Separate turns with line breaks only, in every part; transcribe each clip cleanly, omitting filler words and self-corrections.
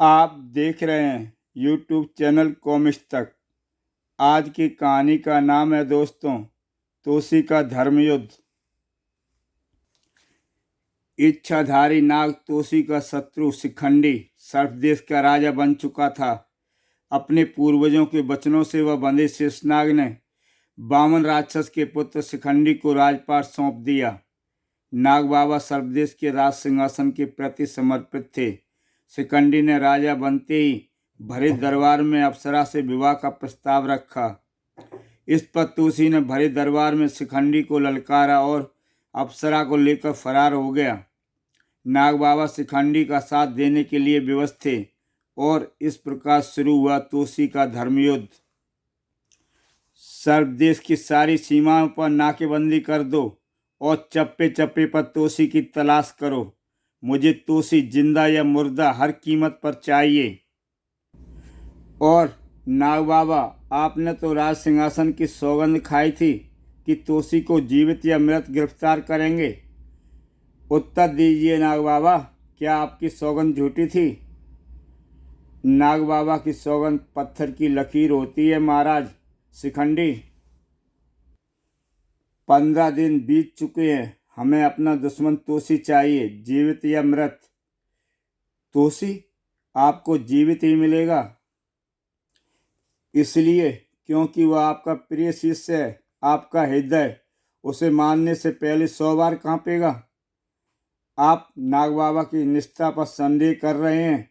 आप देख रहे हैं यूट्यूब चैनल कॉमिक्स तक। आज की कहानी का नाम है दोस्तों, तोसी का धर्मयुद्ध। इच्छाधारी नाग तोसी का शत्रु शिखंडी सर्पदेश का राजा बन चुका था। अपने पूर्वजों के वचनों से वह बंधे शेषनाग ने वामन राक्षस के पुत्र शिखंडी को राजपाट सौंप दिया। नाग बाबा सर्पदेश के राज सिंहासन के प्रति समर्पित थे। शिखंडी ने राजा बनते ही भरे दरबार में अप्सरा से विवाह का प्रस्ताव रखा। इस पर तुलसी ने भरे दरबार में शिखंडी को ललकारा और अप्सरा को लेकर फरार हो गया। नाग बाबा शिखंडी का साथ देने के लिए विवश थे और इस प्रकार शुरू हुआ तुलसी का धर्मयुद्ध। सर्पदेश की सारी सीमाओं पर नाकेबंदी कर दो और चप्पे चप्पे पर तोसी की तलाश करो। मुझे तोसी जिंदा या मुर्दा हर कीमत पर चाहिए। और नाग बाबा, आपने तो राज सिंहासन की सौगंध खाई थी कि तोसी को जीवित या मृत गिरफ्तार करेंगे। उत्तर दीजिए नाग बाबा, क्या आपकी सौगंध झूठी थी? नाग बाबा की सौगंध पत्थर की लकीर होती है महाराज शिखंडी। 15 दिन बीत चुके हैं। हमें अपना दुश्मन तोसी चाहिए, जीवित या मृत। तोसी आपको जीवित ही मिलेगा, इसलिए क्योंकि वह आपका प्रिय शिष्य है। आपका हृदय उसे मानने से पहले 100 बार कांपेगा। आप नाग बाबा की निष्ठा पर संदेह कर रहे हैं,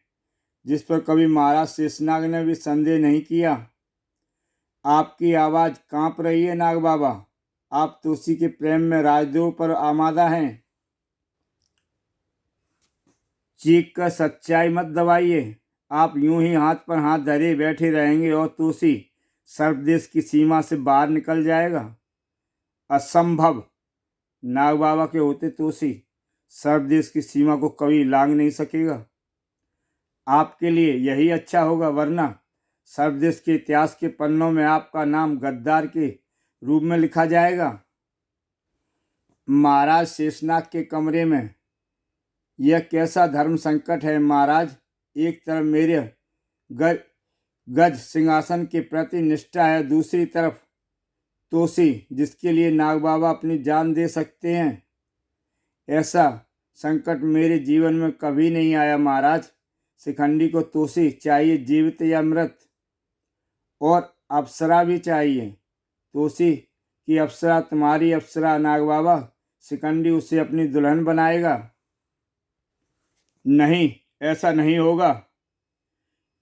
जिस पर कभी महाराज शेषनाग ने भी संदेह नहीं किया। आपकी आवाज़ कांप रही है नाग बाबा। आप तुलसी के प्रेम में राजद्रोह पर आमादा हैं। चीख कर सच्चाई मत दबाइए। आप यूं ही हाथ पर हाथ धरे बैठे रहेंगे और तुलसी सर्पदेश की सीमा से बाहर निकल जाएगा। असंभव। नाग बाबा के होते तुलसी सर्पदेश की सीमा को कभी लांघ नहीं सकेगा। आपके लिए यही अच्छा होगा, वरना सर्पदेश के इतिहास के पन्नों में आपका नाम गद्दार के रूप में लिखा जाएगा। महाराज शेषनाग के कमरे में यह कैसा धर्म संकट है महाराज। एक तरफ मेरे गज सिंहासन के प्रति निष्ठा है, दूसरी तरफ तोसी जिसके लिए नाग बाबा अपनी जान दे सकते हैं। ऐसा संकट मेरे जीवन में कभी नहीं आया महाराज। शिखंडी को तोसी चाहिए, जीवित या मृत, और अप्सरा भी चाहिए। तोसी की अप्सरा तुम्हारी अप्सरा नाग बाबा। शिखंडी उसे अपनी दुल्हन बनाएगा। नहीं, ऐसा नहीं होगा।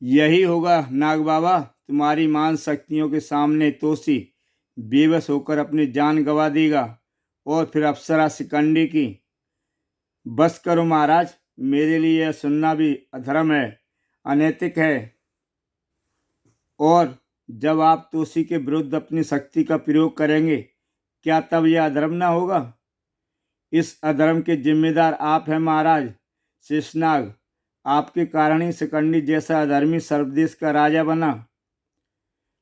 यही होगा नाग बाबा। तुम्हारी मान शक्तियों के सामने तोसी बेबस होकर अपनी जान गंवा देगा और फिर अप्सरा शिखंडी की। बस करो महाराज, मेरे लिए यह सुनना भी अधर्म है, अनैतिक है। और जब आप तोसी के विरुद्ध अपनी शक्ति का प्रयोग करेंगे, क्या तब यह अधर्म न होगा? इस अधर्म के जिम्मेदार आप हैं महाराज शेषनाग। आपके कारण ही शिखंडी जैसा अधर्मी सर्पदेश का राजा बना।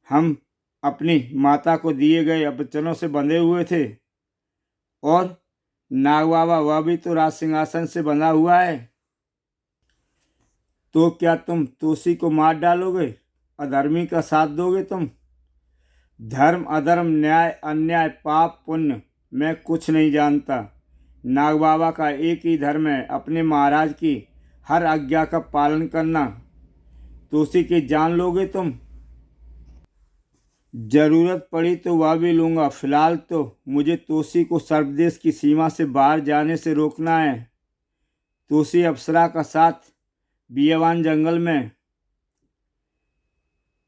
हम अपनी माता को दिए गए वचनों से बंधे हुए थे, और नाग बाबा वह भी तो राज सिंहासन से बंधा हुआ है। तो क्या तुम तोसी को मार डालोगे? अधर्मी का साथ दोगे तुम? धर्म अधर्म, न्याय अन्याय, पाप पुण्य मैं कुछ नहीं जानता। नाग बाबा का एक ही धर्म है, अपने महाराज की हर आज्ञा का पालन करना। तोसी की जान लोगे तुम? जरूरत पड़ी तो वह भी लूँगा। फिलहाल तो मुझे तोसी को सर्पदेश की सीमा से बाहर जाने से रोकना है। तोसी अप्सरा का साथ बियावान जंगल में।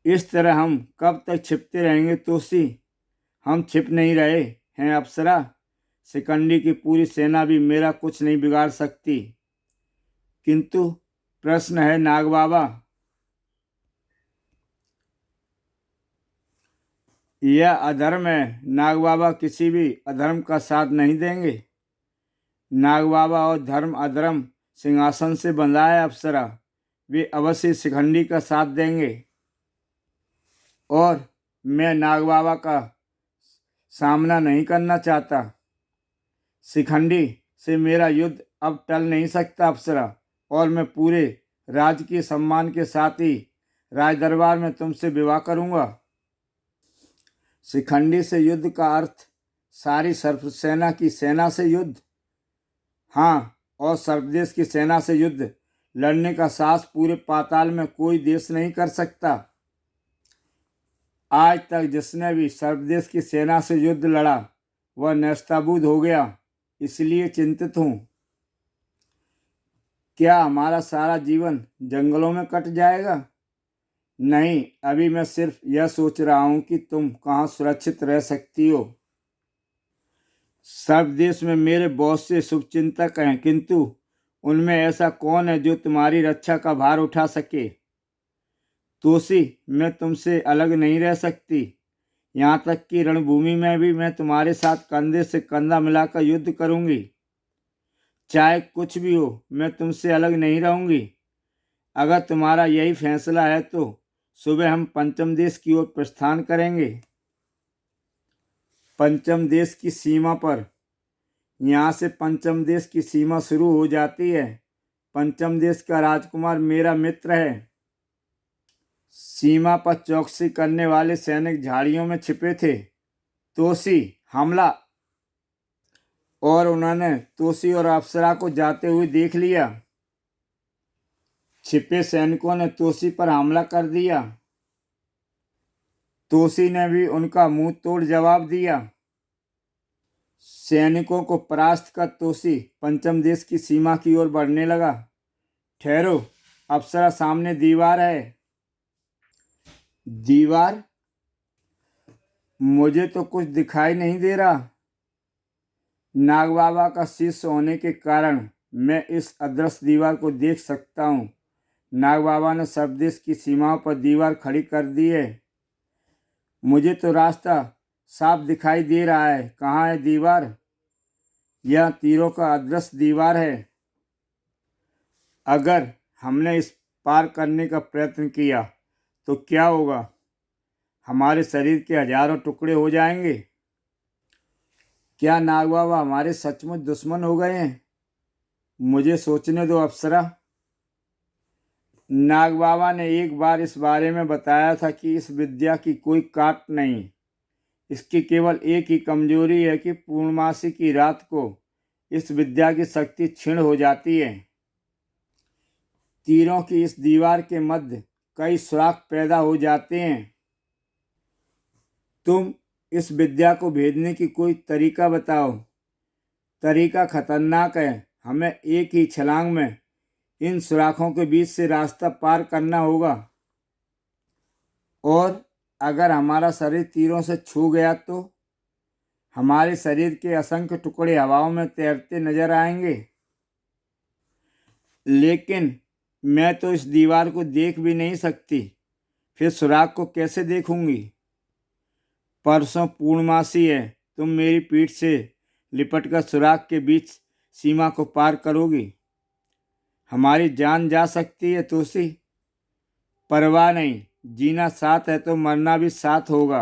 इस तरह हम कब तक छिपते रहेंगे तोसी? हम छिप नहीं रहे हैं अप्सरा। शिखंडी की पूरी सेना भी मेरा कुछ नहीं बिगाड़ सकती। किंतु प्रश्न है नाग बाबा, यह अधर्म है। नाग बाबा किसी भी अधर्म का साथ नहीं देंगे। नाग बाबा और धर्म अधर्म सिंहासन से बंधा है अप्सरा। वे अवश्य शिखंडी का साथ देंगे, और मैं नाग बाबा का सामना नहीं करना चाहता। शिखंडी से मेरा युद्ध अब टल नहीं सकता अप्सरा, और मैं पूरे राजकीय सम्मान के साथ ही राज दरबार में तुमसे विवाह करूंगा। शिखंडी से युद्ध का अर्थ सारी सर्प सेना की सेना से युद्ध। हाँ, और सर्पदेश की सेना से युद्ध लड़ने का साहस पूरे पाताल में कोई देश नहीं कर सकता। आज तक जिसने भी सर्पदेश की सेना से युद्ध लड़ा वह नेस्ताबूद हो गया, इसलिए चिंतित हूँ। क्या हमारा सारा जीवन जंगलों में कट जाएगा? नहीं, अभी मैं सिर्फ यह सोच रहा हूँ कि तुम कहाँ सुरक्षित रह सकती हो। सब देश में मेरे बहुत से शुभचिंतक हैं, किंतु उनमें ऐसा कौन है जो तुम्हारी रक्षा का भार उठा सके? तोसी, मैं तुमसे अलग नहीं रह सकती। यहाँ तक कि रणभूमि में भी मैं तुम्हारे साथ कंधे से कंधा मिलाकर युद्ध करूंगी। चाहे कुछ भी हो, मैं तुमसे अलग नहीं रहूंगी। अगर तुम्हारा यही फैसला है तो सुबह हम पंचम देश की ओर प्रस्थान करेंगे। पंचम देश की सीमा पर, यहाँ से पंचम देश की सीमा शुरू हो जाती है। पंचम देश का राजकुमार मेरा मित्र है। सीमा पर चौकसी करने वाले सैनिक झाड़ियों में छिपे थे। तोसी, हमला! और उन्होंने तोसी और अप्सरा को जाते हुए देख लिया। छिपे सैनिकों ने तोसी पर हमला कर दिया। तोसी ने भी उनका मुंह तोड़ जवाब दिया। सैनिकों को परास्त कर तोसी पंचम देश की सीमा की ओर बढ़ने लगा। ठहरो, अप्सरा, सामने दीवार है। दीवार? मुझे तो कुछ दिखाई नहीं दे रहा। नागबाबा का शिष्य होने के कारण मैं इस अदृश्य दीवार को देख सकता हूँ। नागबाबा ने सर्पदेश की सीमाओं पर दीवार खड़ी कर दी है। मुझे तो रास्ता साफ दिखाई दे रहा है। कहाँ है दीवार? यह तीरों का अदृश्य दीवार है। अगर हमने इस पार करने का प्रयत्न किया तो क्या होगा? हमारे शरीर के हजारों टुकड़े हो जाएंगे। क्या नागबाबा हमारे सचमुच दुश्मन हो गए हैं? मुझे सोचने दो अप्सरा। नागबाबा ने एक बार इस बारे में बताया था कि इस विद्या की कोई काट नहीं। इसकी केवल एक ही कमजोरी है कि पूर्णमासी की रात को इस विद्या की शक्ति क्षीण हो जाती है। तीरों की इस दीवार के मध्य कई सुराख पैदा हो जाते हैं। तुम इस विद्या को भेदने की कोई तरीका बताओ। तरीका खतरनाक है। हमें एक ही छलांग में इन सुराखों के बीच से रास्ता पार करना होगा। और अगर हमारा शरीर तीरों से छू गया तो हमारे शरीर के असंख्य टुकड़े हवाओं में तैरते नजर आएंगे। लेकिन मैं तो इस दीवार को देख भी नहीं सकती, फिर सुराख को कैसे देखूंगी? परसों पूर्णमासी है। तुम मेरी पीठ से लिपटकर सुराख के बीच सीमा को पार करोगी। हमारी जान जा सकती है तोसी। परवाह नहीं, जीना साथ है तो मरना भी साथ होगा।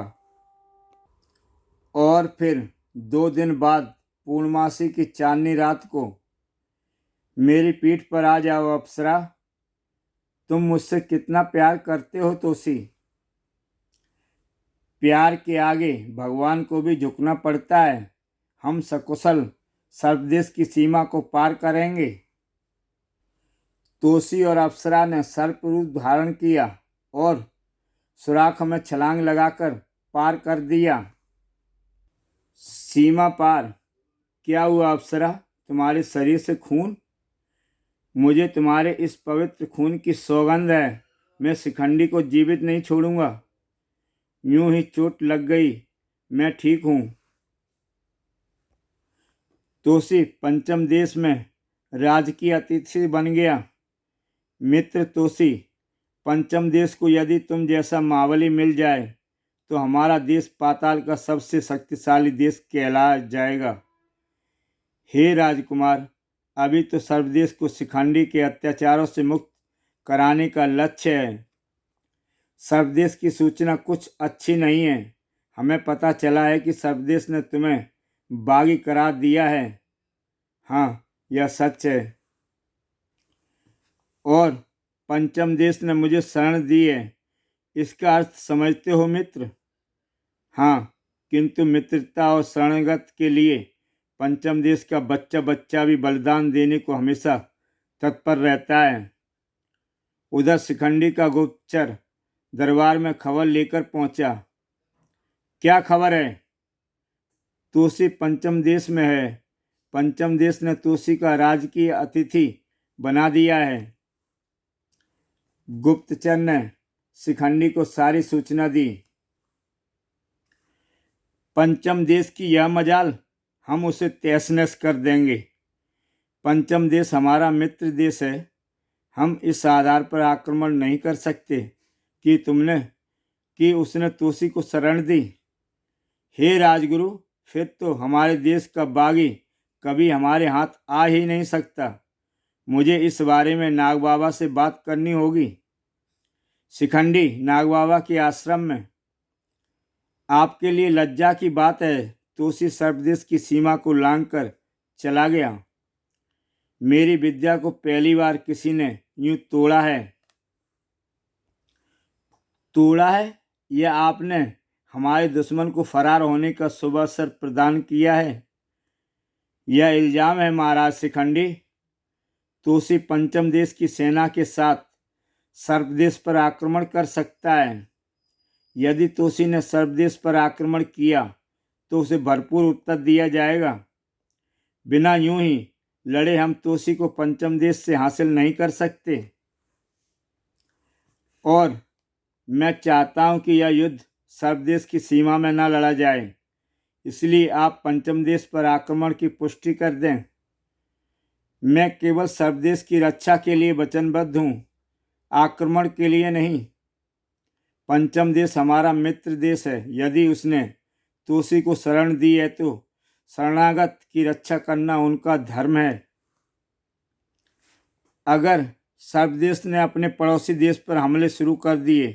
और फिर 2 दिन बाद पूर्णमासी की चांदनी रात को मेरी पीठ पर आ जाओ अप्सरा। तुम मुझसे कितना प्यार करते हो तोसी? प्यार के आगे भगवान को भी झुकना पड़ता है। हम सकुशल सर्पदेश की सीमा को पार करेंगे। तोसी और अप्सरा ने सर्प रूप धारण किया और सुराख में छलांग लगाकर पार कर दिया। सीमा पार। क्या हुआ अप्सरा? तुम्हारे शरीर से खून? मुझे तुम्हारे इस पवित्र खून की सौगंध है। मैं शिखंडी को जीवित नहीं छोड़ूंगा। यूं ही चोट लग गई, मैं ठीक हूँ। तोसी पंचम देश में राजकीय अतिथि बन गया। मित्र तोसी, पंचम देश को यदि तुम जैसा महाबली मिल जाए तो हमारा देश पाताल का सबसे शक्तिशाली देश कहला जाएगा। हे राजकुमार, अभी तो सर्वदेश को शिखंडी के अत्याचारों से मुक्त कराने का लक्ष्य है। सर्वदेश की सूचना कुछ अच्छी नहीं है। हमें पता चला है कि सर्वदेश ने तुम्हें बागी करार दिया है। हाँ, यह सच है। और पंचम देश ने मुझे शरण दी है, इसका अर्थ समझते हो मित्र? हाँ, किंतु मित्रता और शरणगत के लिए पंचम देश का बच्चा बच्चा भी बलिदान देने को हमेशा तत्पर रहता है। उधर शिखंडी का गुप्तचर दरबार में खबर लेकर पहुंचा। क्या खबर है? तोसी पंचम देश में है। पंचम देश ने तोसी का राजकीय अतिथि बना दिया है। गुप्तचर ने शिखंडी को सारी सूचना दी। पंचम देश की यह मजाल, हम उसे तहस नहस कर देंगे। पंचम देश हमारा मित्र देश है। हम इस आधार पर आक्रमण नहीं कर सकते कि उसने तोसी को शरण दी। हे राजगुरु, फिर तो हमारे देश का बागी कभी हमारे हाथ आ ही नहीं सकता। मुझे इस बारे में नाग बाबा से बात करनी होगी। शिखंडी नाग बाबा के आश्रम में। आपके लिए लज्जा की बात है, तोसी सर्पदेश की सीमा को लांघकर चला गया। मेरी विद्या को पहली बार किसी ने यूं तोड़ा है। तोड़ा है? यह आपने हमारे दुश्मन को फरार होने का शुभ अवसर प्रदान किया है। यह इल्जाम है महाराज शिखंडी। तोसी पंचम देश की सेना के साथ सर्पदेश पर आक्रमण कर सकता है। यदि तोसी ने सर्पदेश पर आक्रमण किया तो उसे भरपूर उत्तर दिया जाएगा। बिना यूं ही लड़े हम तोसी को पंचम देश से हासिल नहीं कर सकते। और मैं चाहता हूं कि यह युद्ध सर्पदेश की सीमा में न लड़ा जाए। इसलिए आप पंचम देश पर आक्रमण की पुष्टि कर दें। मैं केवल सर्पदेश की रक्षा के लिए वचनबद्ध हूँ, आक्रमण के लिए नहीं। पंचम देश हमारा मित्र देश है। यदि उसने तोसी को शरण दी है तो शरणागत की रक्षा करना उनका धर्म है। अगर सर्पदेश ने अपने पड़ोसी देश पर हमले शुरू कर दिए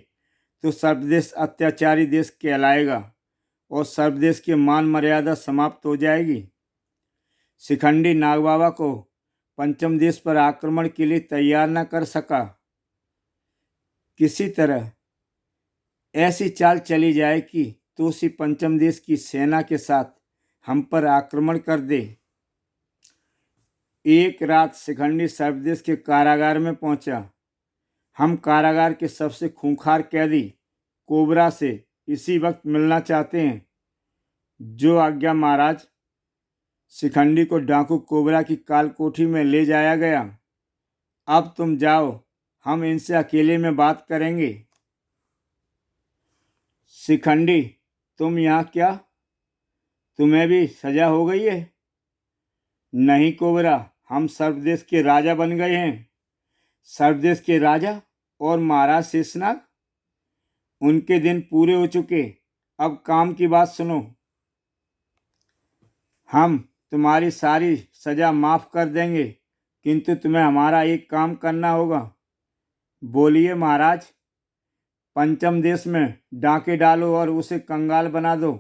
तो सर्पदेश अत्याचारी देश कहलाएगा और सर्पदेश की मान मर्यादा समाप्त हो जाएगी। शिखंडी नागबाबा को पंचम देश पर आक्रमण के लिए तैयार न कर सका। किसी तरह ऐसी चाल चली जाए कि तोसी पंचम देश की सेना के साथ हम पर आक्रमण कर दे। एक रात शिखंडी सर्पदेश के कारागार में पहुंचा। हम कारागार के सबसे खूंखार कैदी कोबरा से इसी वक्त मिलना चाहते हैं। जो आज्ञा महाराज। शिखंडी को डाकू कोबरा की काल कोठी में ले जाया गया। अब तुम जाओ, हम इनसे अकेले में बात करेंगे। शिखंडी, तुम यहाँ क्या? तुम्हें भी सजा हो गई है? नहीं कोबरा, हम सर्पदेश के राजा बन गए हैं। सर्पदेश के राजा और महाराज शेषनाग? उनके दिन पूरे हो चुके। अब काम की बात सुनो। हम तुम्हारी सारी सजा माफ कर देंगे, किंतु तुम्हें हमारा एक काम करना होगा। बोलिए महाराज। पंचम देश में डाके डालो और उसे कंगाल बना दो।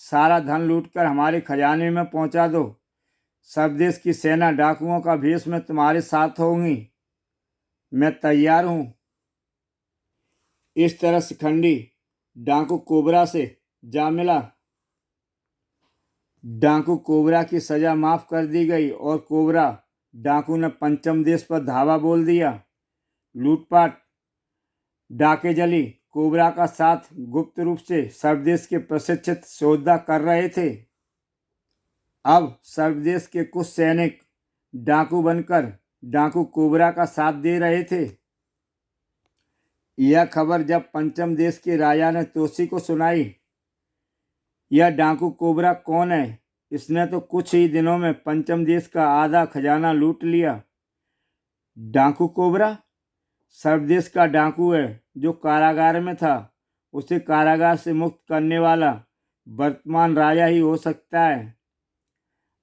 सारा धन लूटकर हमारे खजाने में पहुंचा दो। सर्पदेश की सेना डाकुओं का भेष में तुम्हारे साथ होगी। मैं तैयार हूँ। इस तरह शिखंडी डाकू कोबरा से जा मिला। डाकू कोबरा की सजा माफ कर दी गई और कोबरा डाकू ने पंचम देश पर धावा बोल दिया। लूटपाट, डाके जली कोबरा का साथ गुप्त रूप से सर्पदेश के प्रशिक्षित योद्धा कर रहे थे। अब सर्पदेश के कुछ सैनिक डाकू बनकर डाकू कोबरा का साथ दे रहे थे। यह खबर जब पंचम देश के राजा ने तोसी को सुनाई, यह डाकू कोबरा कौन है? इसने तो कुछ ही दिनों में पंचम देश का आधा खजाना लूट लिया। डाकू कोबरा सर्पदेश का डाकू है जो कारागार में था। उसे कारागार से मुक्त करने वाला वर्तमान राजा ही हो सकता है।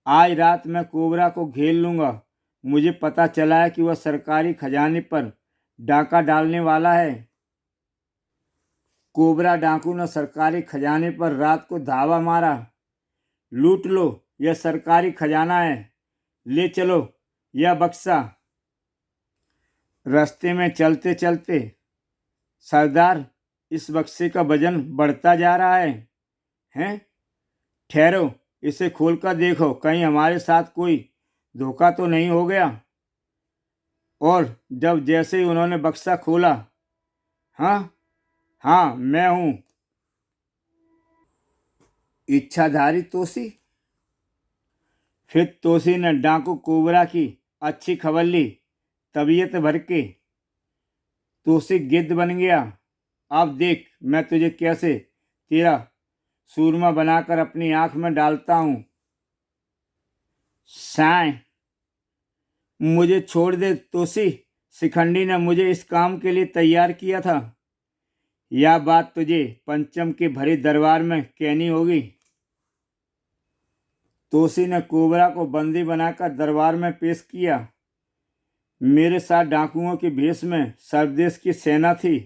आज रात मैं कोबरा को घेर लूँगा। मुझे पता चला है कि वह सरकारी खजाने पर डाका डालने वाला है। कोबरा डाकू ने सरकारी खजाने पर रात को धावा मारा। लूट लो, यह सरकारी खजाना है। ले चलो यह बक्सा। रास्ते में चलते चलते, सरदार, इस बक्से का वजन बढ़ता जा रहा है। हैं? ठहरो, इसे खोलकर देखो, कहीं हमारे साथ कोई धोखा तो नहीं हो गया। और जब जैसे ही उन्होंने बक्सा खोला, हाँ हाँ, मैं हूँ इच्छाधारी तोसी। फिर तोसी ने डाकू कोबरा की अच्छी खबर ली। तबीयत भर के तोसी गिद्ध बन गया। अब देख मैं तुझे कैसे तेरा सूरमा बनाकर अपनी आंख में डालता हूँ। साय, मुझे छोड़ दे तोसी। शिखंडी ने मुझे इस काम के लिए तैयार किया था। यह बात तुझे पंचम के भरे दरबार में कहनी होगी। तोसी ने कोबरा को बंदी बनाकर दरबार में पेश किया। मेरे साथ डाकुओं के भेष में सर्वदेश की सेना थी।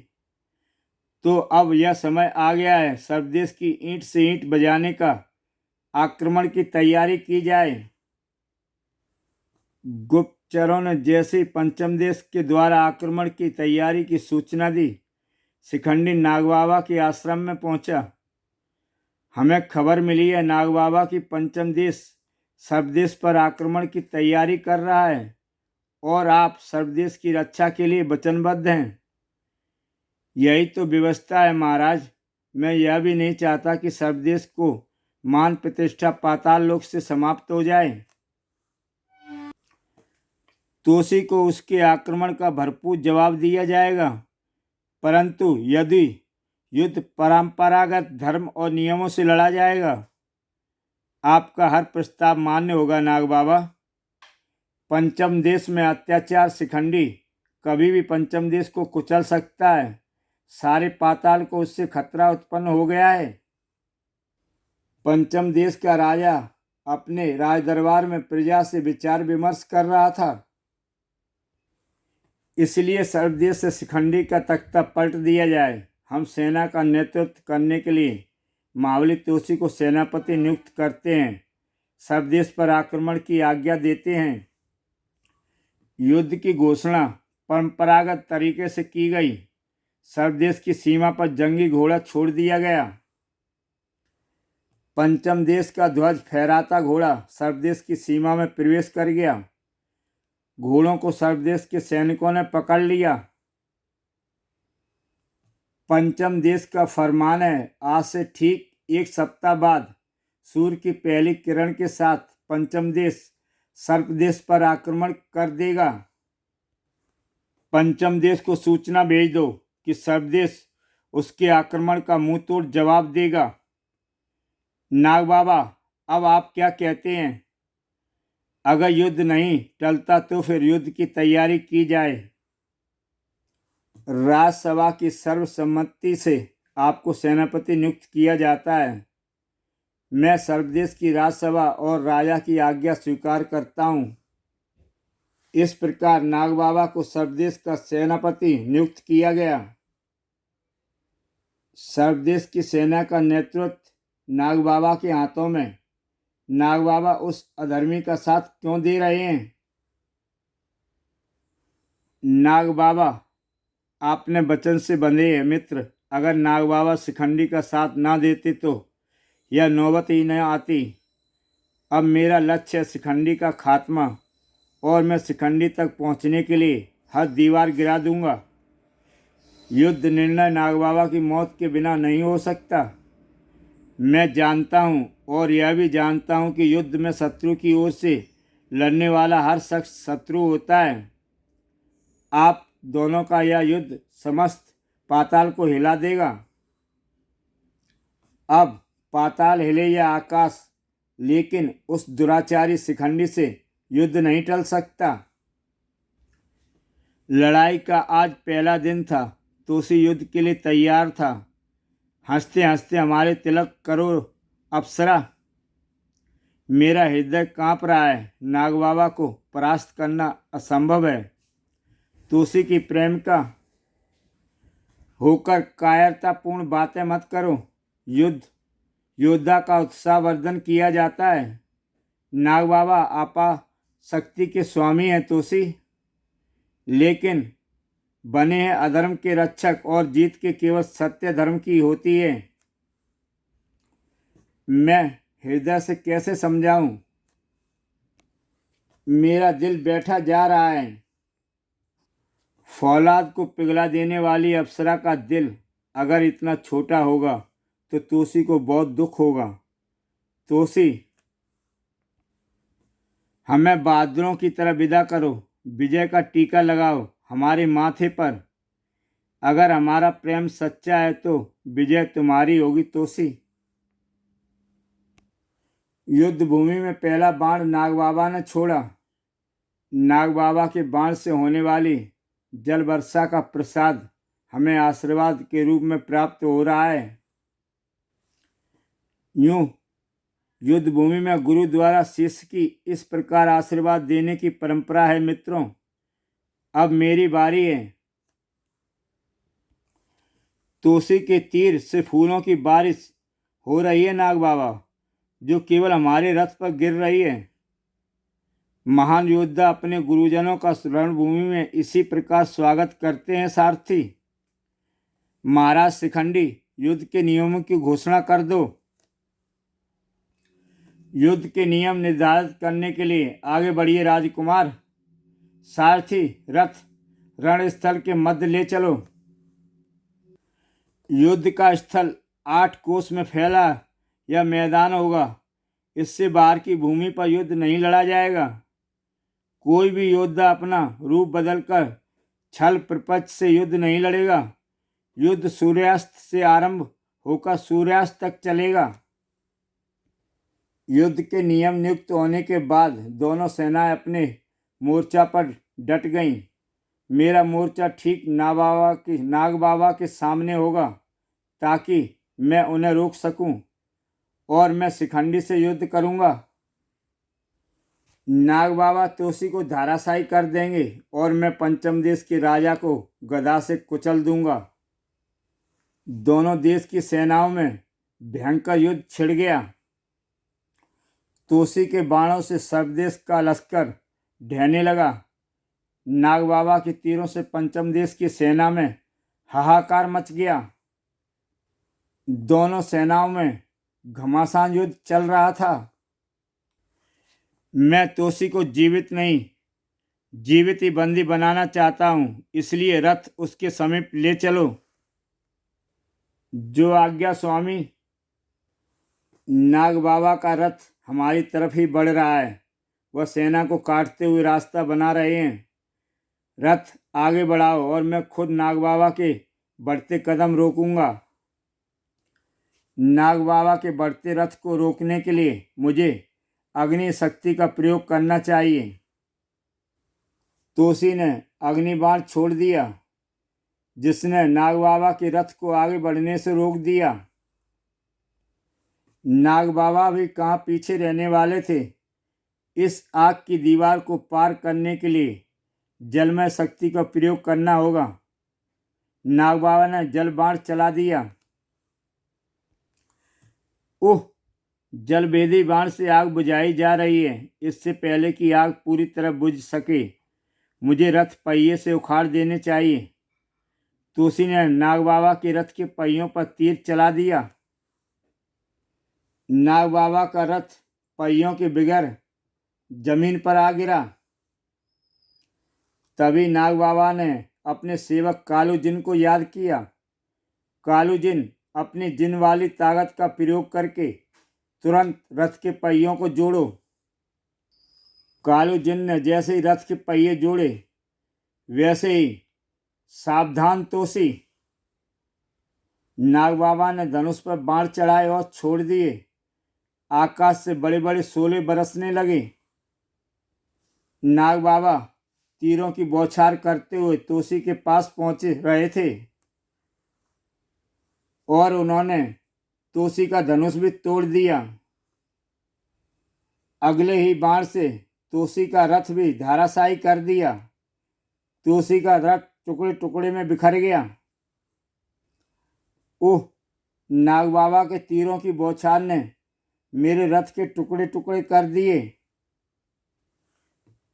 तो अब यह समय आ गया है, सर्वदेश की ईंट से ईंट बजाने का। आक्रमण की तैयारी की जाए। गुप्तचरों ने जैसे ही पंचम देश के द्वारा आक्रमण की तैयारी की सूचना दी, शिखंडी नागबाबा के आश्रम में पहुंचा। हमें खबर मिली है नागबाबा की पंचम देश सर्वदेश पर आक्रमण की तैयारी कर रहा है और आप सर्वदेश की रक्षा के लिए वचनबद्ध हैं। यही तो व्यवस्था है महाराज। मैं यह भी नहीं चाहता कि सर्वदेश को मान प्रतिष्ठा पाताल लोक से समाप्त हो जाए। तोसी को उसके आक्रमण का भरपूर जवाब दिया जाएगा, परंतु यदि युद्ध परंपरागत धर्म और नियमों से लड़ा जाएगा। आपका हर प्रस्ताव मान्य होगा नागबाबा। पंचम देश में अत्याचार शिखंडी कभी भी पंचम देश को कुचल सकता है। सारे पाताल को उससे खतरा उत्पन्न हो गया है। पंचम देश का राजा अपने राज दरबार में प्रजा से विचार विमर्श कर रहा था। इसलिए सर्वदेश से शिखंडी का तख्ता पलट दिया जाए। हम सेना का नेतृत्व करने के लिए महाबली तोसी को सेनापति नियुक्त करते हैं। सर्वदेश पर आक्रमण की आज्ञा देते हैं। युद्ध की घोषणा परंपरागत तरीके से की गई। सर्वदेश की सीमा पर जंगी घोड़ा छोड़ दिया गया। पंचम देश का ध्वज फहराता घोड़ा सर्वदेश की सीमा में प्रवेश कर गया। घोड़ों को सर्वदेश के सैनिकों ने पकड़ लिया। पंचम देश का फरमान है, आज से ठीक एक सप्ताह बाद सूर्य की पहली किरण के साथ पंचम देश सर्वदेश पर आक्रमण कर देगा। पंचम देश को सूचना भेज दो कि सर्वदेश उसके आक्रमण का मुंह तोड़ जवाब देगा। नागबाबा, अब आप क्या कहते हैं? अगर युद्ध नहीं टलता तो फिर युद्ध की तैयारी की जाए। राजसभा की सर्वसम्मति से आपको सेनापति नियुक्त किया जाता है। मैं सर्वदेश की राजसभा और राजा की आज्ञा स्वीकार करता हूँ। इस प्रकार नागबाबा को सर्वदेश का सेनापति नियुक्त किया गया। सर्वदेश की सेना का नेतृत्व नागबाबा के हाथों में। नागबाबा उस अधर्मी का साथ क्यों दे रहे हैं? नागबाबा, आपने वचन से बंधे हैं मित्र। अगर नागबाबा शिखंडी का साथ ना देते तो यह नौबत ही न आती। अब मेरा लक्ष्य है शिखंडी का खात्मा और मैं शिखंडी तक पहुंचने के लिए हर दीवार गिरा दूंगा। युद्ध निर्णय नागबाबा की मौत के बिना नहीं हो सकता। मैं जानता हूं और यह भी जानता हूं कि युद्ध में शत्रु की ओर से लड़ने वाला हर शख्स शत्रु होता है। आप दोनों का यह युद्ध समस्त पाताल को हिला देगा। अब पाताल हिले या आकाश, लेकिन उस दुराचारी शिखंडी से युद्ध नहीं टल सकता। लड़ाई का आज पहला दिन था। तोसी युद्ध के लिए तैयार था। हंसते हंसते हमारे तिलक करो अप्सरा। मेरा हृदय कांप रहा है। नागबाबा को परास्त करना असंभव है। तोसी की प्रेम का होकर कायरतापूर्ण बातें मत करो। युद्ध योद्धा का उत्साहवर्धन किया जाता है। नागबाबा आपा शक्ति के स्वामी हैं तोसी, लेकिन बने हैं अधर्म के रक्षक और जीत के केवल सत्य धर्म की होती है। मैं हृदय से कैसे समझाऊं? मेरा दिल बैठा जा रहा है। फौलाद को पिघला देने वाली अप्सरा का दिल अगर इतना छोटा होगा तो तोसी को बहुत दुख होगा। तोसी, हमें बहादुरों की तरह विदा करो। विजय का टीका लगाओ हमारे माथे पर। अगर हमारा प्रेम सच्चा है तो विजय तुम्हारी होगी तोसी। युद्ध भूमि में पहला बाण नाग बाबा ने छोड़ा। नाग बाबा के बाण से होने वाली जल वर्षा का प्रसाद हमें आशीर्वाद के रूप में प्राप्त हो रहा है। यूं युद्ध भूमि में गुरु द्वारा शिष्य की इस प्रकार आशीर्वाद देने की परंपरा है। मित्रों, अब मेरी बारी है। तोसी के तीर से फूलों की बारिश हो रही है नाग बाबा, जो केवल हमारे रथ पर गिर रही है। महान योद्धा अपने गुरुजनों का रणभूमि में इसी प्रकार स्वागत करते हैं। सारथी महाराज शिखंडी, युद्ध के नियमों की घोषणा कर दो। युद्ध के नियम निर्धारित करने के लिए आगे बढ़िए राजकुमार। सारथी, रथ रणस्थल के मध्य ले चलो। युद्ध का स्थल 8 कोस में फैला यह मैदान होगा। इससे बाहर की भूमि पर युद्ध नहीं लड़ा जाएगा। कोई भी योद्धा अपना रूप बदलकर छल प्रपंच से युद्ध नहीं लड़ेगा। युद्ध सूर्यास्त से आरंभ होकर सूर्यास्त तक चलेगा। युद्ध के नियम नियुक्त होने के बाद दोनों सेनाएं अपने मोर्चा पर डट गईं। मेरा मोर्चा ठीक नाग बाबा के सामने होगा ताकि मैं उन्हें रोक सकूं और मैं शिखंडी से युद्ध करूंगा। नाग बाबा तोसी को धराशायी कर देंगे और मैं पंचम देश के राजा को गदा से कुचल दूंगा। दोनों देश की सेनाओं में भयंकर युद्ध छिड़ गया। तोसी के बाणों से सर्वदेश का लश्कर ढहने लगा। नाग बाबा के तीरों से पंचम देश की सेना में हाहाकार मच गया। दोनों सेनाओं में घमासान युद्ध चल रहा था। मैं तोसी को जीवित नहीं, जीवित ही बंदी बनाना चाहता हूं, इसलिए रथ उसके समीप ले चलो। जो आज्ञा स्वामी। नाग बाबा का रथ हमारी तरफ ही बढ़ रहा है। वह सेना को काटते हुए रास्ता बना रहे हैं। रथ आगे बढ़ाओ और मैं खुद नाग बाबा के बढ़ते कदम रोकूंगा। नाग बाबा के बढ़ते रथ को रोकने के लिए मुझे अग्नि शक्ति का प्रयोग करना चाहिए। तोसी ने अग्नि बाण छोड़ दिया, जिसने नाग बाबा के रथ को आगे बढ़ने से रोक दिया। नाग बाबा भी कहाँ पीछे रहने वाले थे। इस आग की दीवार को पार करने के लिए जलमय शक्ति का प्रयोग करना होगा। नाग बाबा ने जल बाण चला दिया। ओह, जलभेदी बाण से आग बुझाई जा रही है। इससे पहले कि आग पूरी तरह बुझ सके मुझे रथ पहिए से उखाड़ देने चाहिए। तोसी ने नाग बाबा के रथ के पहियों पर तीर चला दिया। नाग बाबा का रथ पहियों के बगैर जमीन पर आ गिरा। तभी नाग बाबा ने अपने सेवक कालू जिन को याद किया। कालू जिन अपनी जिन वाली ताकत का प्रयोग करके तुरंत रथ के पहियों को जोड़ो। कालू जिन ने जैसे ही रथ के पहिए जोड़े वैसे ही सावधान तोसी। नाग बाबा ने धनुष पर बाण चढ़ाए और छोड़ दिए। आकाश से बड़े बड़े शोले बरसने लगे। नाग बाबा तीरों की बौछार करते हुए तोसी के पास पहुंचे रहे थे और उन्होंने तोसी का धनुष भी तोड़ दिया। अगले ही बाण से तोसी का रथ भी धराशायी कर दिया। तोसी का रथ टुकड़े टुकड़े में बिखर गया। ओह, नाग बाबा के तीरों की बौछार ने मेरे रथ के टुकड़े टुकड़े कर दिए।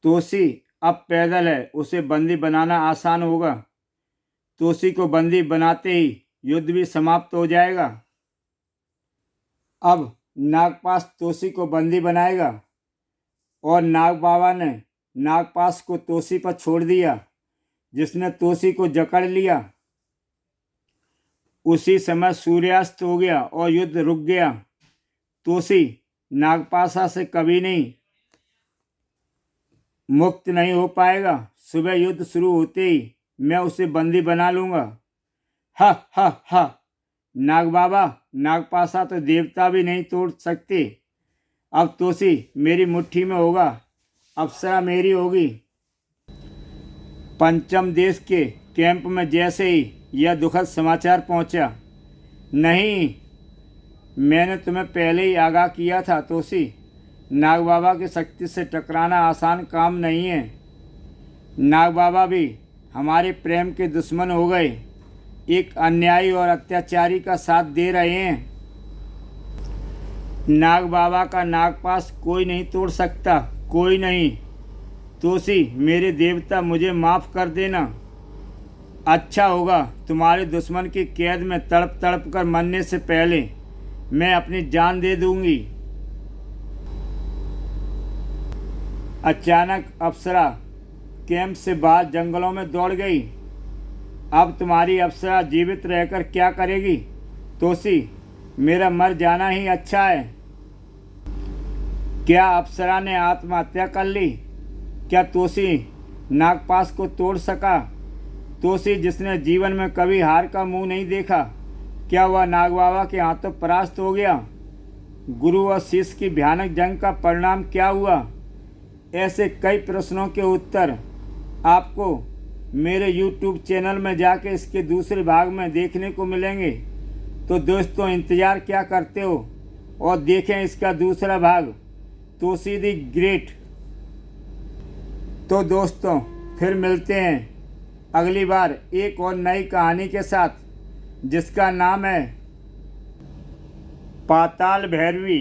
तोसी अब पैदल है, उसे बंदी बनाना आसान होगा। तोसी को बंदी बनाते ही युद्ध भी समाप्त हो जाएगा। अब नागपाश तोसी को बंदी बनाएगा और नाग बाबा ने नागपाश को तोसी पर छोड़ दिया, जिसने तोसी को जकड़ लिया। उसी समय सूर्यास्त हो गया और युद्ध रुक गया। तोसी नागपाशा से कभी नहीं मुक्त नहीं हो पाएगा। सुबह युद्ध शुरू होते ही मैं उसे बंदी बना लूंगा। हा हा हा। नाग बाबा, नागपाशा तो देवता भी नहीं तोड़ सकते। अब तोसी मेरी मुट्ठी में होगा, अप्सरा मेरी होगी। पंचम देश के कैंप में जैसे ही यह दुखद समाचार पहुंचा, नहीं, मैंने तुम्हें पहले ही आगाह किया था तोसी, नाग बाबा की शक्ति से टकराना आसान काम नहीं है। नाग बाबा भी हमारे प्रेम के दुश्मन हो गए, एक अन्यायी और अत्याचारी का साथ दे रहे हैं। नाग बाबा का नागपाश कोई नहीं तोड़ सकता, कोई नहीं। तोसी मेरे देवता, मुझे माफ़ कर देना। अच्छा होगा तुम्हारे दुश्मन की कैद में तड़प तड़प कर मरने से पहले मैं अपनी जान दे दूंगी। अचानक अप्सरा कैंप से बाहर जंगलों में दौड़ गई। अब तुम्हारी अप्सरा जीवित रहकर क्या करेगी तोसी? मेरा मर जाना ही अच्छा है। क्या अप्सरा ने आत्महत्या कर ली? क्या तोसी नागपाश को तोड़ सका? तोसी जिसने जीवन में कभी हार का मुंह नहीं देखा, क्या वह नाग बाबा के हाथों परास्त हो गया? गुरु और शिष्य की भयानक जंग का परिणाम क्या हुआ? ऐसे कई प्रश्नों के उत्तर आपको मेरे YouTube चैनल में जाके इसके दूसरे भाग में देखने को मिलेंगे। तो दोस्तों, इंतज़ार क्या करते हो और देखें इसका दूसरा भाग, तोसी द ग्रेट। तो दोस्तों, फिर मिलते हैं अगली बार एक और नई कहानी के साथ, जिसका नाम है पाताल भैरवी।